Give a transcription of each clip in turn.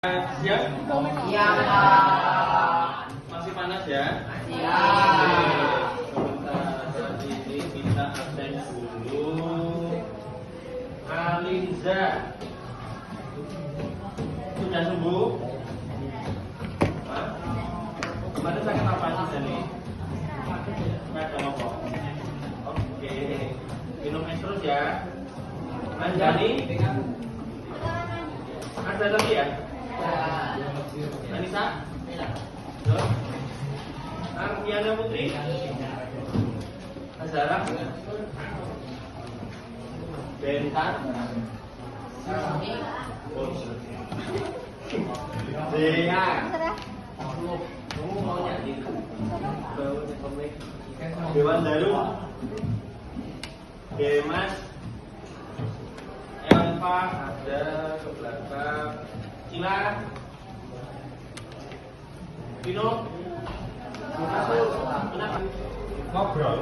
Siap? Iya, Pak. Masih panas ya? Iya. Sebentar, ini kita absen dulu. Aliza, sudah sembuh? Hah? Kemarin sakit apa sih Jani? Ada apa? Oke, minum es terus ya. Anjani, ada lagi ya? Anissa? Loh? Arfiana Putri? Azara? Bentar? Dea? Kamu mau nyanyi? Dewan Daru? Demas? Elva ada ke belakang. Cila? Vino? Kenapa? Ngobrol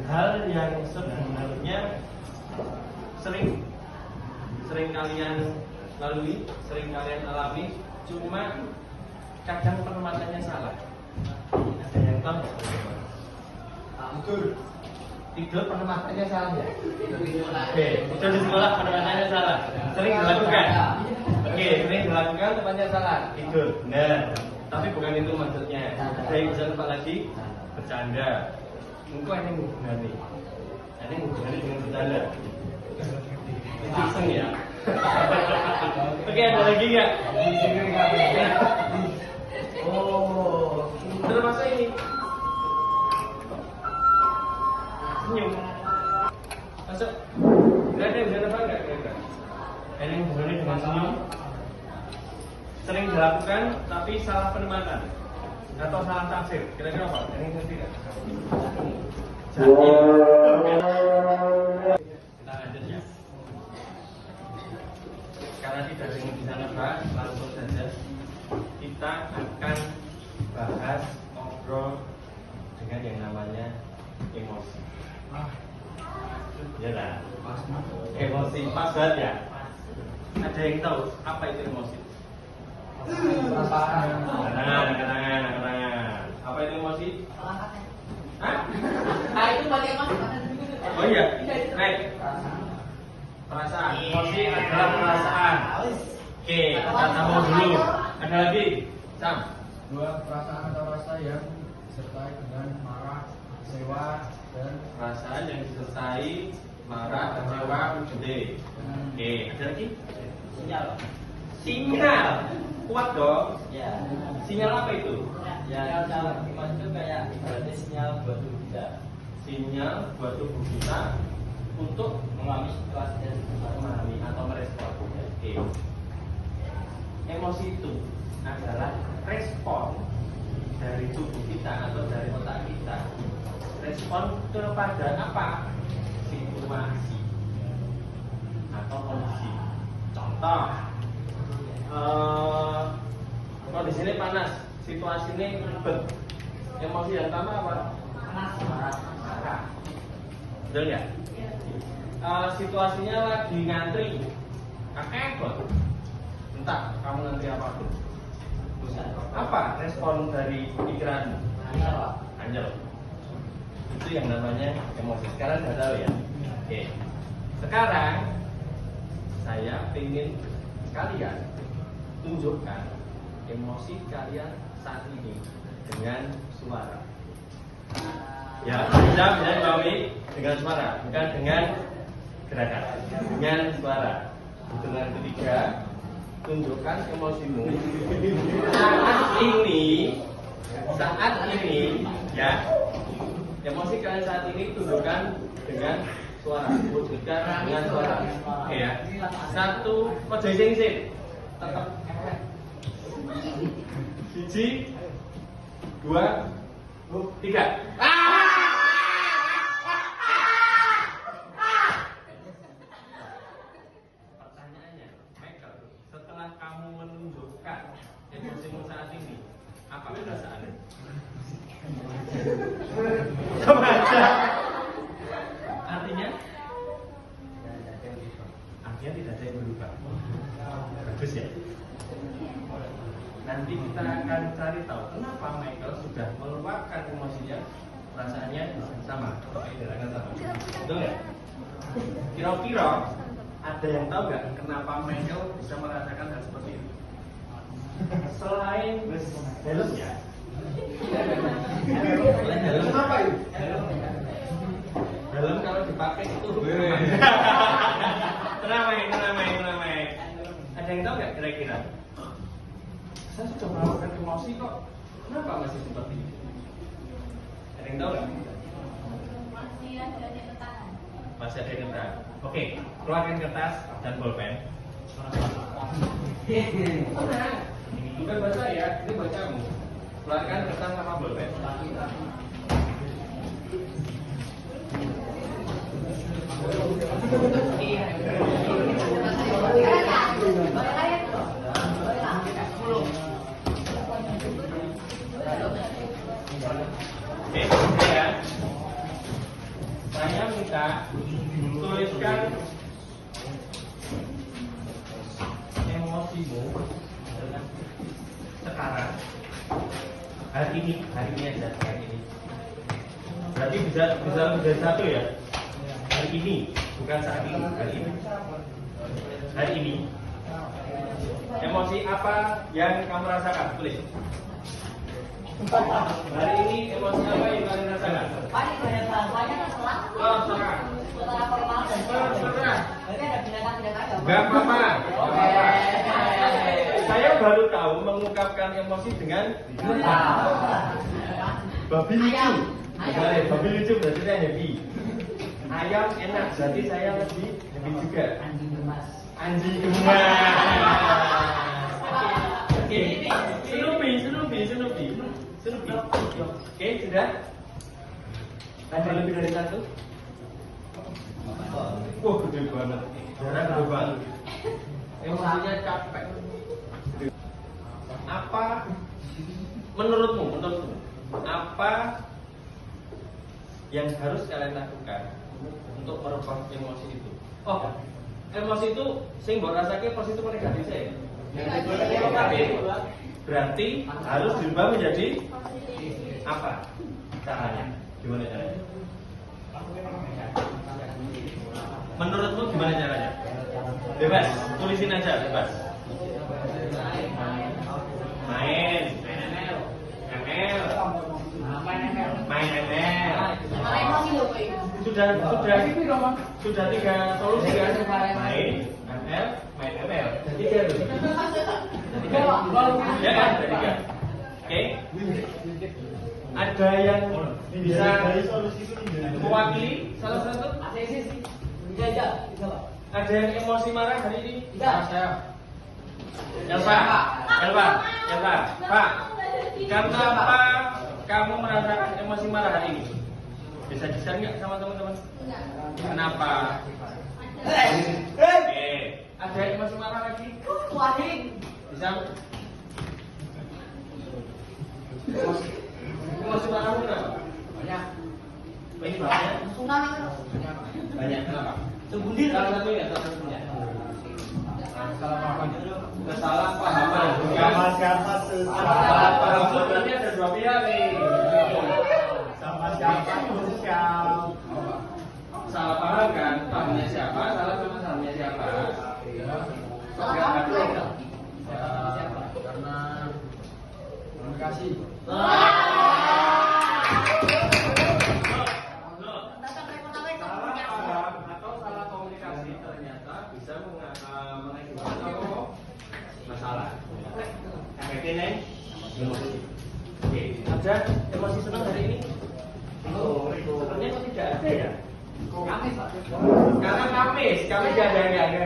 hal yang sebenarnya sering kalian lalui, sering kalian alami, cuma kadang penempatannya salah. Ada yang tahu? Tidur penempatannya salah ya? Oke, tidur di sekolah penempatannya salah. Sering dilakukan. Oke, sering dilakukan tempatnya salah. Tidur, benar. Tapi bukan itu maksudnya. Ada yang bisa tempat lagi bercanda. Engkau ini hubungannya. Ini hubungannya dengan bercanda. Iseng ya. Oke, ada lagi nggak? Oh, udah masa ini. Senyum. Masuk. Nggak ada yang bisa nebak nggak? Ini hubungannya dengan senyum. Sering dilakukan tapi salah penempatan atau salah tafsir. Kira-kira apa? Ini ngerti nggak? Kita lanjut ya. Karena tidak ada yang bisa nebak, langsung saja kita akan bahas ngobrol dengan yang namanya emosi. Ya lah. Emosi pas banget ya. Ada yang tahu apa itu emosi? Ketangan. Apa itu emosi? Hah? Itu bagi emosi. Oh iya, baik. Perasaan. Emosi adalah perasaan. Oke, kita sambung dulu. Ada lagi? Sam. Dua, perasaan atau rasa yang disertai dengan marah, kecewa, dan Perasaan yang disertai marah, kecewa, gede. Oke, ada lagi? Sinyal. Kuat dong. Ya. Sinyal apa itu? Ya, itu kayak berarti sinyal buat tubuh kita. Sinyal buat tubuh kita untuk Mengalami situasi dan memahami atau merespon. Oke. Emosi itu adalah respon dari tubuh kita atau dari otak kita. Respon kepada apa? Situasi atau kondisi. Contoh, kondisi ini panas, situasi ini ribet. Emosi yang pertama apa? Marah. Betul ya? Situasinya lagi ngantri, kakek kok. Entah kamu ngantri apapun. Apa respon dari pikiranmu? Anjel. Itu yang namanya emosi. Sekarang sudah tahu ya. Oke. Sekarang saya ingin kalian tunjukkan emosi kalian saat ini dengan suara. Ya, bisa Mami dengan suara, bukan dengan gerakan, dengan suara. Hitungan ketiga, tunjukkan emosimu saat ini, ya. Emosi kalian saat ini tunjukkan dengan suara, wujudkan dengan suara. Oke ya. Satu, ojo sing tetap. Siji, dua, tiga. Pertanyaannya, Michael, setelah kamu menunjukkan emosimu saat ini, apa perasaannya? Coba aja. Artinya tidak ada yang berubah. Bagus ya. Nanti kita akan cari tahu kenapa Michael sudah meluapkan emosinya, perasaannya sama, dengan sama. Betul nggak? Kira-kira ada yang tahu nggak kenapa Michael bisa merasakan hal seperti itu? Selain helm ya. Helm apa itu? Helm kalau dipakai itu. Tenang, Mike. Ada yang tahu nggak kira-kira? Saya sudah melakukan emosi kok, kenapa masih seperti itu? Ada yang tahu nggak? Masih ada yang tahan. Oke, keluarkan kertas dan bolpen. Bukan baca ya, ini bacamu. Keluarkan kertas sama bolpen. Oke, ya. Saya minta tuliskan emosimu sekarang, hari ini aja, hari ini. Berarti bisa menjadi satu ya. Hari ini, bukan saat ini, hari ini. Hari ini. Emosi apa yang kamu rasakan? Tulis. Hari ini emosi apa yang kalian rasakan? Serah. Gak apa-apa. Saya baru tahu mengungkapkan emosi dengan babi lucu. Babi lucu berarti saya happy. Ayam enak berarti saya lebih happy juga. Anjing gemas. Oke, Snoopy. Oke, sudah? Ada lebih dari satu? Wah, gede banget. Jarang gede banget. Emosinya capek. Apa menurutmu? Apa yang harus kalian lakukan untuk merubah emosi itu? Oh, emosi itu sing mbok rasake positif atau negatif sih? Negatif. Berarti harus diubah menjadi apa caranya? Gimana caranya? Menurutmu gimana caranya? Bebas, tulisin aja, bebas. Main ML. Sudah 3 solusi kan? Main ML. Tiga loh. Ya kan? Tiga. Oke. Ada yang bisa mewakili salah satu? Ada yang emosi marah hari ini? Saya. Elva. Pak. Kenapa kamu merasakan emosi marah hari ini? Bisa di-share nggak sama teman-teman? Kenapa? Oke. Ada yang emosi marah lagi? Bisa? Emosi marah berapa? Banyak. Ini banyak. Kenapa? Sebundir. Salah satunya. Kesalahpahaman. Berarti ada 2 pihak nih. Sama siapa? Salah paham kan? Pahamnya siapa? Salahnya siapa? Karena komunikasi. Masalah. Oke, ada emosi senang hari ini? Sebenarnya kok tidak ada ya? Karena Kamis gak ada.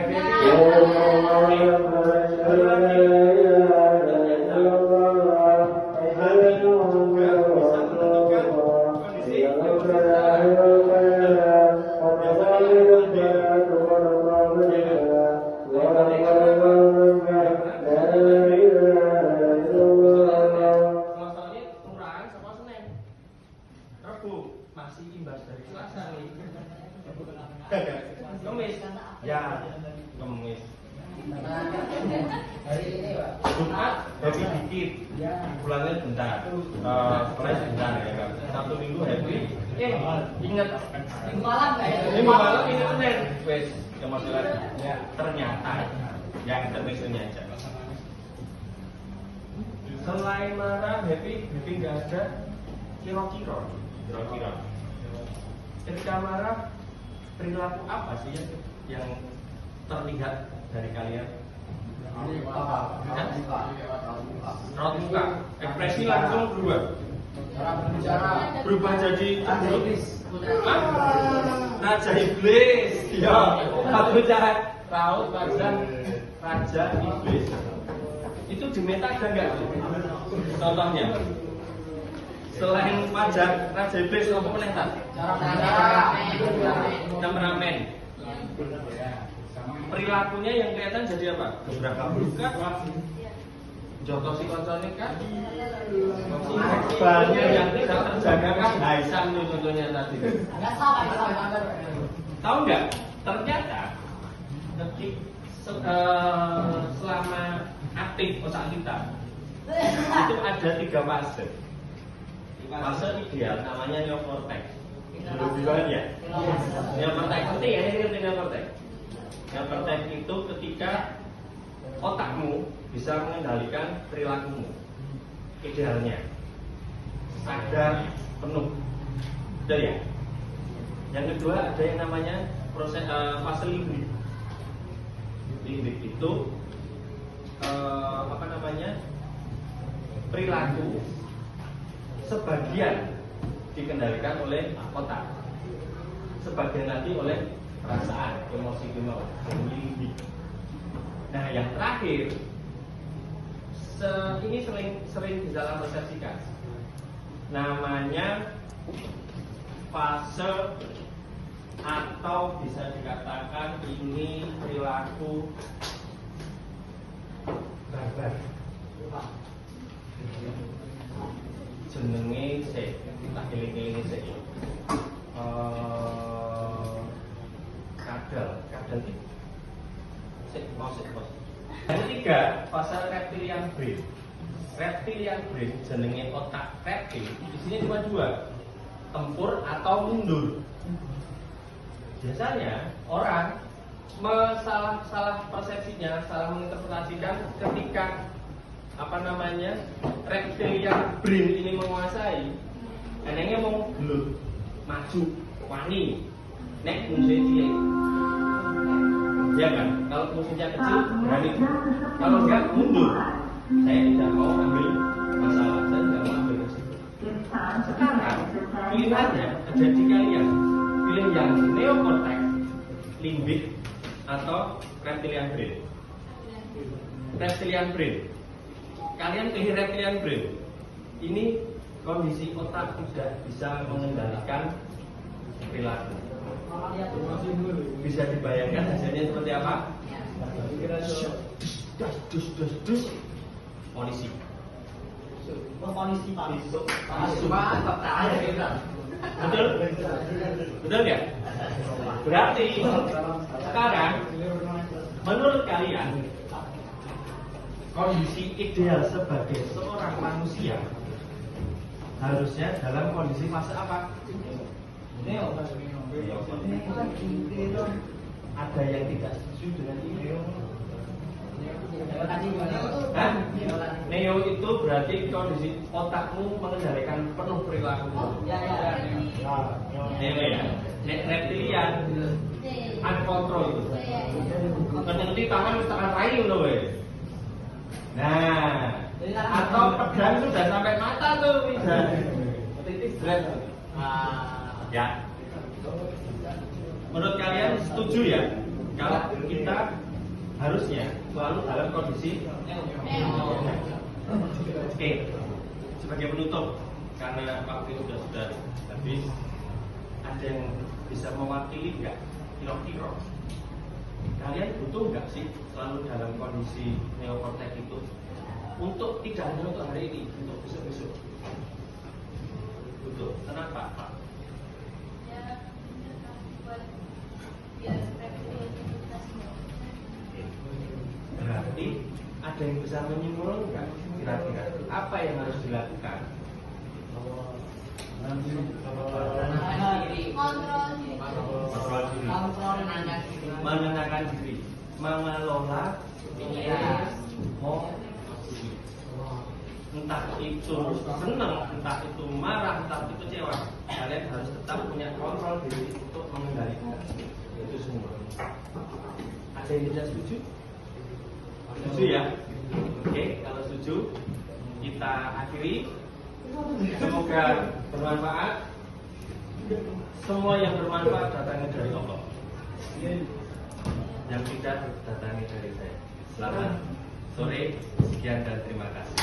Masih imbas dari Selasa nih. Kemis. Ya, Kemis. Jumat happy dikit, pulangnya bentar, sekolah bentar ya kan. Sabtu Minggu happy, ingat Minggu malam nggak ya? ini malam ini Senin, wes emosi lagi. Ternyata yang intermezzonya aja. Selain marah, happy nggak ada. Kira-kira. Ketika marah, perilaku apa sih yang terlihat dari kalian? Raut muka, ekspresi langsung berubah jadi Raja Iblis. Ya, satu cara raut wajah Raja Iblis. Itu di meta ada nggak? Contohnya, selain wajah Raja Iblis apa meneta? Temperamen. Perilakunya yang kelihatan jadi apa? Beberapa buka, jotosi koncone kan? Banyak yang tidak terjaga kan? Haisam nih contohnya tadi. Tahu nggak? Ternyata selama aktif otak kita itu ada 3 fase. Fase ideal namanya neokortex. Dulu-duluan ya. Neokortex ngerti ya? Ini ngerti neokortex. Neokortex itu ketika otakmu bisa mengendalikan perilakumu. Idealnya sadar penuh. Betul ya? Yang kedua ada yang namanya proses fase limbik. Limbik itu perilaku sebagian dikendalikan oleh otak, sebagian lagi oleh perasaan, emosi, limbik. Nah, yang terakhir ini sering disalahpersepsikan. Namanya fase atau bisa dikatakan ini perilaku barbar. Jenenge sik, tak eling-eling sik. Kadal iki. Sik, bos. Yang ketiga, fase reptilian brain. Reptilian brain jenenge otak reptil. Isinya cuma 2, tempur atau mundur. Biasanya orang salah persepsinya, salah menginterpretasikan ketika reptilian brain ini menguasai, enaknya mau gelut, maju, wani, nek musuhnya cilik. Ya kan? Kalau musuhnya kecil berani, kalau enggak mundur. Saya tidak mau ambil masalah, saya tidak mau ambil resiko. Sekarang pilihannya ada di kalian. Pilih yang neokortex, limbik, atau reptilian brain. Reptilian brain. Kalian pilih reptilian brain. Ini kondisi otak tidak bisa mengendalikan perilaku. Bisa dibayangkan hasilnya seperti apa? Dus. Polisi. Polisi Pak. Betul nggak? Berarti sekarang menurut kalian kondisi ideal sebagai seorang manusia harusnya dalam kondisi fase apa? Neo. Ada yang tidak setuju dengan ini? Neo itu berarti kondisi otakmu mengendalikan penuh perilaku. Neo ya. Reptilian uncontrol itu. Nanti tangan rayu loh. Nah, atau pedang sudah sampai mata tuh bisa. Titik berat. Ya. Menurut kalian setuju ya? Kalau kita harusnya selalu dalam kondisi Oke. Sebagai penutup, karena waktu itu sudah habis, ada yang bisa mewakili nggak? Kira-kira kalian butuh nggak sih selalu dalam kondisi neokortex itu? Untuk tidak hanya untuk hari ini, untuk besok-besok. Butuh. Kenapa, Pak? Berarti Ada yang bisa menyimpulkan nggak? Kira-kira apa yang harus dilakukan? Kontrol diri, menenangkan diri, mengelola emosi. Entah itu senang, entah itu marah, entah itu kecewa, kalian harus tetap punya kontrol diri untuk mengendalikan itu semua. Ada yang tidak setuju? Setuju ya? Oke, kalau setuju kita akhiri. Semoga bermanfaat. Semua yang bermanfaat datangnya dari Allah. Yang tidak datangnya dari saya. Selamat sore, sekian dan terima kasih.